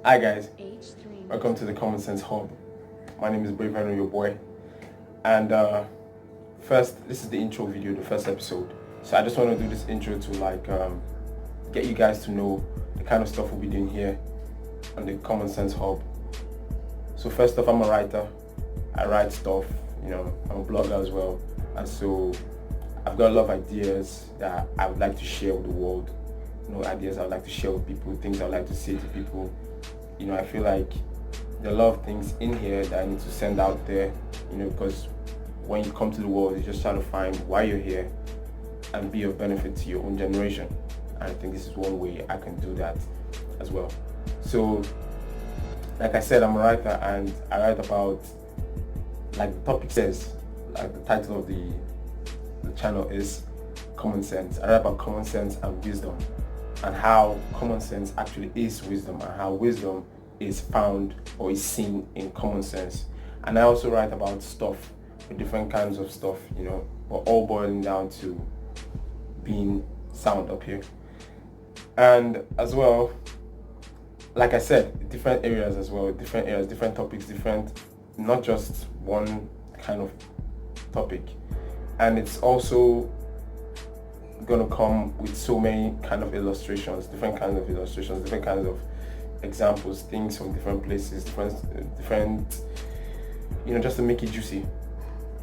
Hi guys, welcome to the Common Sense Hub. My name is Bravehenro, your boy. And first, this is the intro video, the first episode. So I just want to do this intro to get you guys to know the kind of stuff we'll be doing here on the Common Sense Hub. So first off, I'm a writer. I write stuff, I'm a blogger as well. And so I've got a lot of ideas that I would like to share with the world. Ideas I would like to share with people, things I would like to say to people. I feel like there are a lot of things in here that I need to send out there, because when you come to the world, you just try to find why you're here and be of benefit to your own generation. And I think this is one way I can do that as well. So, like I said, I'm a writer and I write about, like the topic says, like the title of the channel is Common Sense. I write about common sense and wisdom, and how common sense actually is wisdom, and how wisdom is found or is seen in common sense. And I also write about stuff, different kinds of stuff, but all boiling down to being sound up here. And as well, like I said, different areas as well, different topics, not just one kind of topic. And it's also gonna come with so many kind of illustrations, different kinds of examples, things from different places, different, just to make it juicy.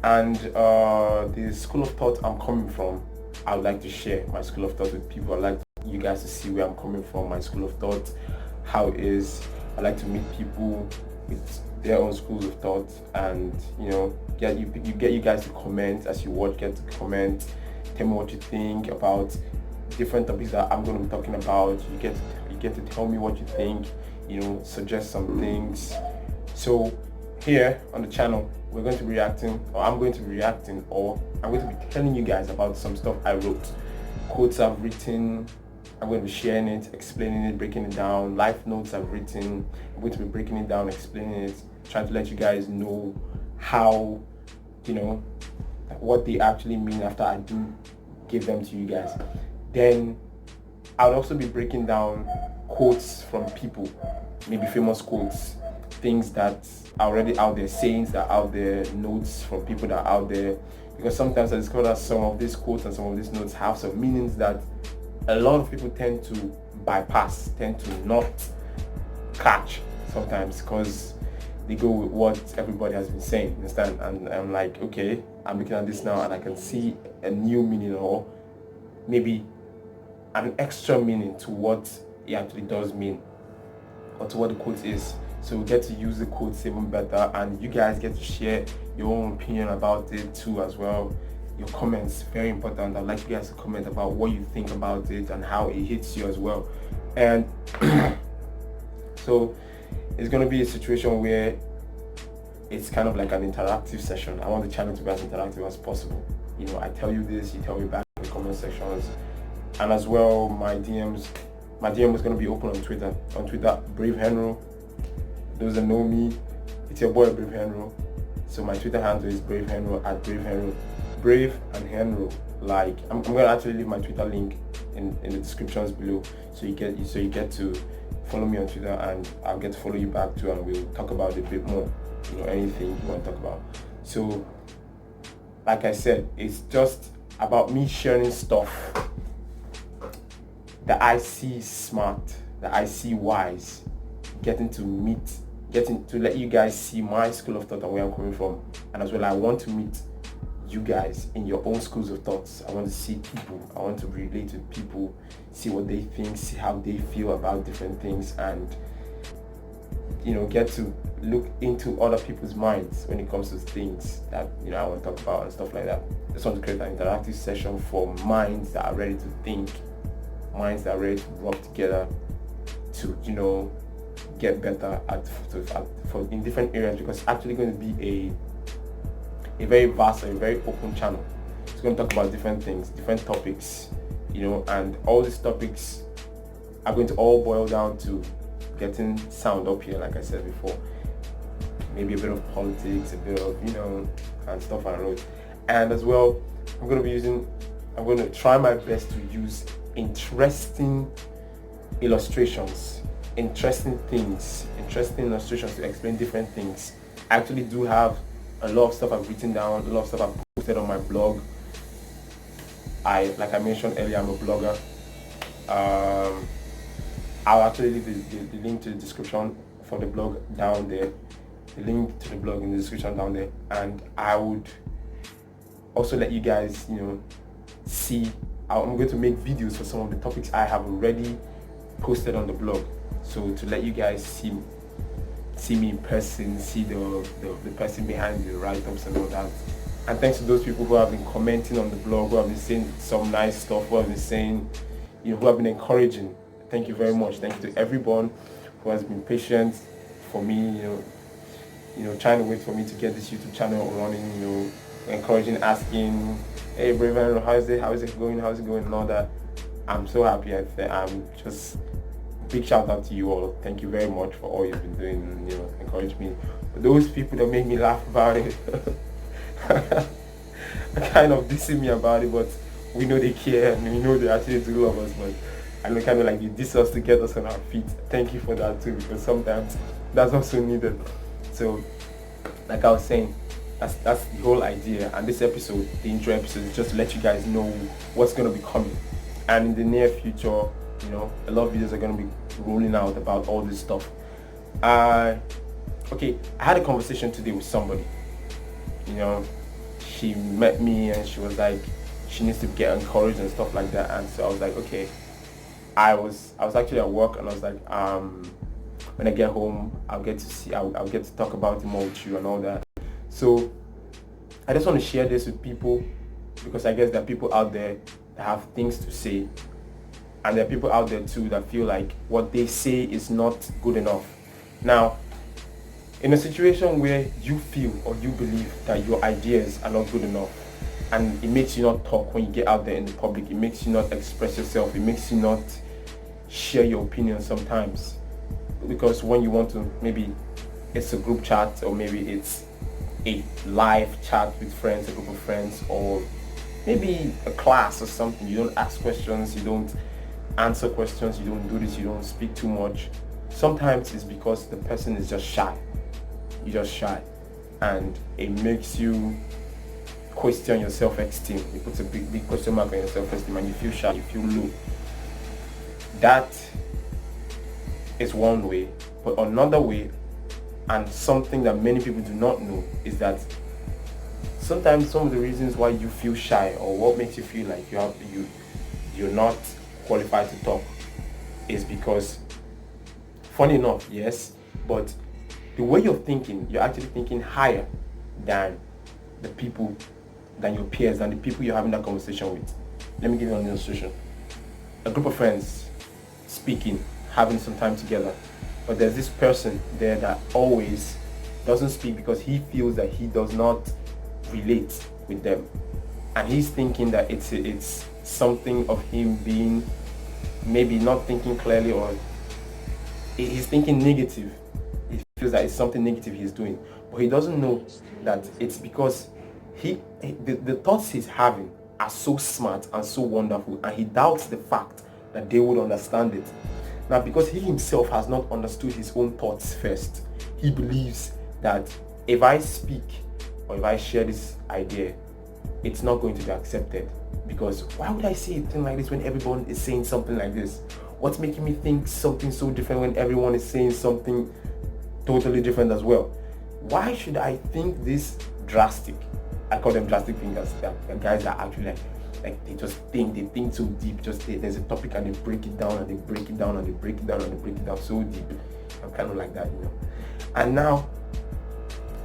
And the school of thought I'm coming from, I would like to share my school of thought with people. I'd like you guys to see where I'm coming from, my school of thought, how it is. I like to meet people with their own schools of thought, and get you guys to comment as you watch. Get to comment, tell me what you think about different topics that I'm going to be talking about. You get to tell me what you think, suggest some things. So here on the channel, I'm going to be reacting, or I'm going to be telling you guys about some stuff I wrote, quotes I've written. I'm going to be sharing it, explaining it, breaking it down, life notes I've written. I'm going to be breaking it down, explaining it, trying to let you guys know how, what they actually mean after I do give them to you guys. Then I'll also be breaking down quotes from people, maybe famous quotes, things that are already out there, sayings that are out there, notes from people that are out there. Because sometimes I discover that some of these quotes and some of these notes have some meanings that a lot of people tend to bypass, tend to not catch sometimes, because they go with what everybody has been saying, understand? And I'm like, okay, I'm looking at this now and I can see a new meaning, or maybe an extra meaning to what it actually does mean, or to what the quote is. So we get to use the quotes even better, and you guys get to share your own opinion about it too as well. Your comments, very important. I'd like you guys to comment about what you think about it and how it hits you as well. And so it's going to be a situation where it's kind of like an interactive session. I want the channel to be as interactive as possible. I tell you this, you tell me back in the comment sections. And as well, my DM is going to be open on Twitter. Bravehenro. Those that know me, it's your boy Bravehenro. So my Twitter handle is Bravehenro, at Bravehenro. Brave and Henro. Like I'm gonna actually leave my Twitter link in the descriptions below, so you get to follow me on Twitter, and I'll get to follow you back too, and we'll talk about it a bit more. Anything you want to talk about. So like I said, it's just about me sharing stuff that I see smart, that I see wise, getting to let you guys see my school of thought and where I'm coming from. And as well, I want to meet you guys in your own schools of thoughts. I want to see people, I want to relate with people, see what they think, see how they feel about different things, and get to look into other people's minds when it comes to things that I want to talk about and stuff like that. I just want to create an interactive session for minds that are ready to think, minds that are ready to work together to get better in different areas, because it's actually going to be a very vast and very open channel. It's going to talk about different things, different topics, and all these topics are going to all boil down to getting sound up here, like I said before. Maybe a bit of politics, a bit of, and stuff I wrote. And as well, I'm going to try my best to use interesting illustrations, interesting things, interesting illustrations to explain different things. I actually do have a lot of stuff I've written down, a lot of stuff I've posted on my blog. Like I mentioned earlier, I'm a blogger. I'll actually leave the link to the description for the blog down there. The link to the blog in the description down there. And I would also let you guys, see. I'm going to make videos for some of the topics I have already posted on the blog. So to let you guys see me in person, see the person behind the write-ups and all that. And thanks to those people who have been commenting on the blog, who have been saying some nice stuff, who have been saying, who have been encouraging. Thank you very much. Thank you to everyone who has been patient for me, trying to wait for me to get this YouTube channel running, encouraging, asking, hey Bravehenro, how is it going, and all that. I'm so happy. I'm just big shout out to you all. Thank you very much for all you've been doing, encourage me. But those people that make me laugh about it are kind of dissing me about it, but we know they care and we know they actually do love us, but I know kind of like you diss us to get us on our feet. Thank you for that too, because sometimes that's also needed. So like I was saying, that's the whole idea. And this episode, the intro episode, is just to let you guys know what's going to be coming. And in the near future, a lot of videos are going to be rolling out about all this stuff. Okay, I had a conversation today with somebody. She met me and she was like, she needs to get encouraged and stuff like that. And so I was like, okay. I was actually at work, and I was like, when I get home, I'll get to talk about it more with you and all that. So I just want to share this with people, because I guess there are people out there that have things to say, and there are people out there too that feel like what they say is not good enough. Now, in a situation where you feel or you believe that your ideas are not good enough, and it makes you not talk when you get out there in the public, it makes you not express yourself, it makes you not share your opinion sometimes, because when you want to, maybe it's a group chat, or maybe it's a live chat with friends, a group of friends, or maybe a class or something, you don't ask questions, you don't answer questions, you don't do this, you don't speak too much. Sometimes it's because the person is just shy. You're just shy, and it makes you question your self-esteem. It puts a big question mark on your self-esteem, and you feel shy, you feel low. That is one way. But another way, and something that many people do not know, is that sometimes some of the reasons why you feel shy, or what makes you feel like you're not qualified to talk, is because, funny enough, yes, but the way you're thinking, you're actually thinking higher than your peers, than the people you're having that conversation with. Let me give you an illustration. A group of friends speaking, having some time together, but there's this person there that always doesn't speak because he feels that he does not relate with them, and he's thinking that it's something of him being maybe not thinking clearly, or he's thinking negative. He feels that it's something negative he's doing, but he doesn't know that it's because the thoughts he's having are so smart and so wonderful, and he doubts the fact that they would understand it. Now, because he himself has not understood his own thoughts first, he believes that if I speak or if I share this idea, it's not going to be accepted. Because why would I say a thing like this when everyone is saying something like this? What's making me think something so different when everyone is saying something totally different as well? Why should I think this drastic? I call them drastic thinkers. They're guys that actually like they think so deep. There's a topic and they break it down and they break it down and they break it down and they break it down so deep. I'm kind of like that, And now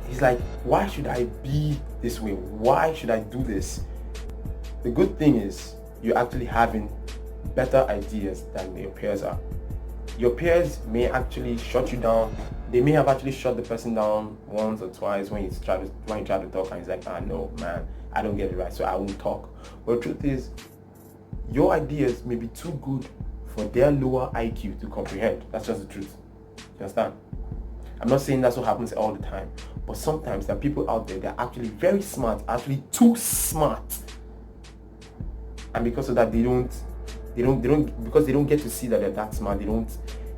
he's like, why should I be this way? Why should I do this? The good thing is you're actually having better ideas than your peers are. Your peers may actually shut you down. They may have actually shut the person down once or twice when you try to talk, and he's like, no man, I don't get it right, so I won't talk. But the truth is, your ideas may be too good for their lower IQ to comprehend. That's just the truth. You understand? I'm not saying that's what happens all the time, but sometimes there are people out there that are actually very smart, actually too smart, and because of that, because they don't get to see that they're that smart.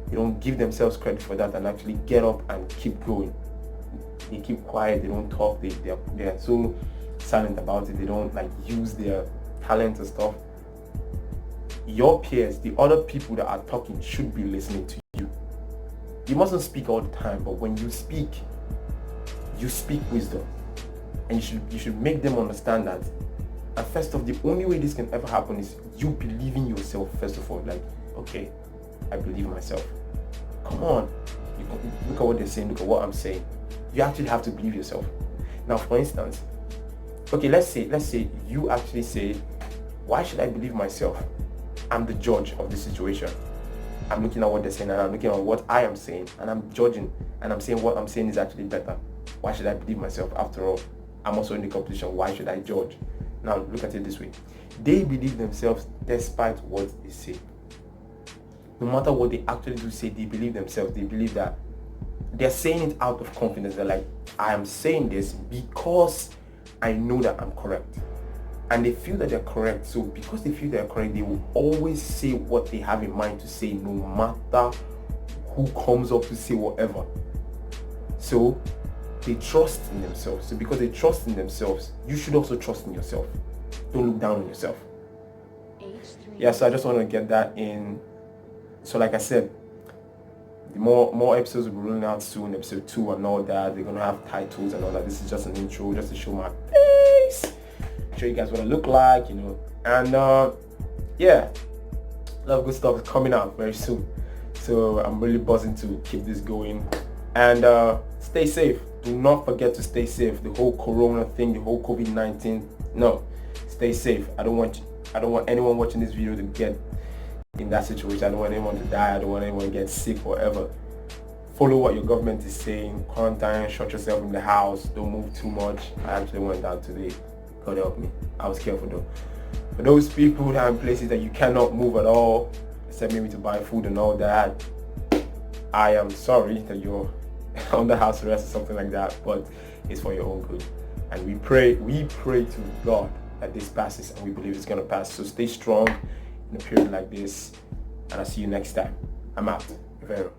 They don't give themselves credit for that and actually get up and keep going. They keep quiet, they don't talk, they're so silent about it, they don't like use their talent and stuff. Your peers, the other people that are talking, should be listening to you. You mustn't speak all the time, but when you speak wisdom. And you should make them understand that. And first off, the only way this can ever happen is you believing yourself, first of all. Like, okay, I believe in myself. Come on. Look at what they're saying, look at what I'm saying. You actually have to believe yourself. Now, for instance, okay, let's say you actually say, why should I believe myself? I'm the judge of the situation. I'm looking at what they're saying and I'm looking at what I am saying and I'm judging and I'm saying what I'm saying is actually better. Why should I believe myself? After all, I'm also in the competition. Why should I judge? Now look at it this way. They believe themselves despite what they say. No matter what they actually do say, they believe themselves. They believe that they're saying it out of confidence. They're like, I am saying this because I know that I'm correct. And they feel that they're correct. So because they feel they're correct, they will always say what they have in mind to say, no matter who comes up to say whatever. So they trust in themselves. So because they trust in themselves, you should also trust in yourself. Don't look down on yourself. Yeah, so I just want to get that in. So like I said, the more episodes will be rolling out soon, episode 2 and all that. They're going to have titles and all that. This is just an intro, just to show my face. Show you guys what I look like, you know. And yeah, a lot of good stuff is coming out very soon. So I'm really buzzing to keep this going. And stay safe. Do not forget to stay safe. The whole corona thing, the whole COVID-19, no, stay safe. I don't want anyone watching this video to get in that situation. I don't want anyone to die. I don't want anyone to get sick or whatever. Follow what your government is saying. Quarantine, shut yourself in the house. Don't move too much. I actually went out today. God help me. I was careful though. For those people that are in places that you cannot move at all, except maybe to buy food and all that, I am sorry that you're under house arrest or something like that, but it's for your own good. And we pray to God that this passes, and we believe it's going to pass. So stay strong in a period like this, and I'll see you next time. I'm out. Bravehenro.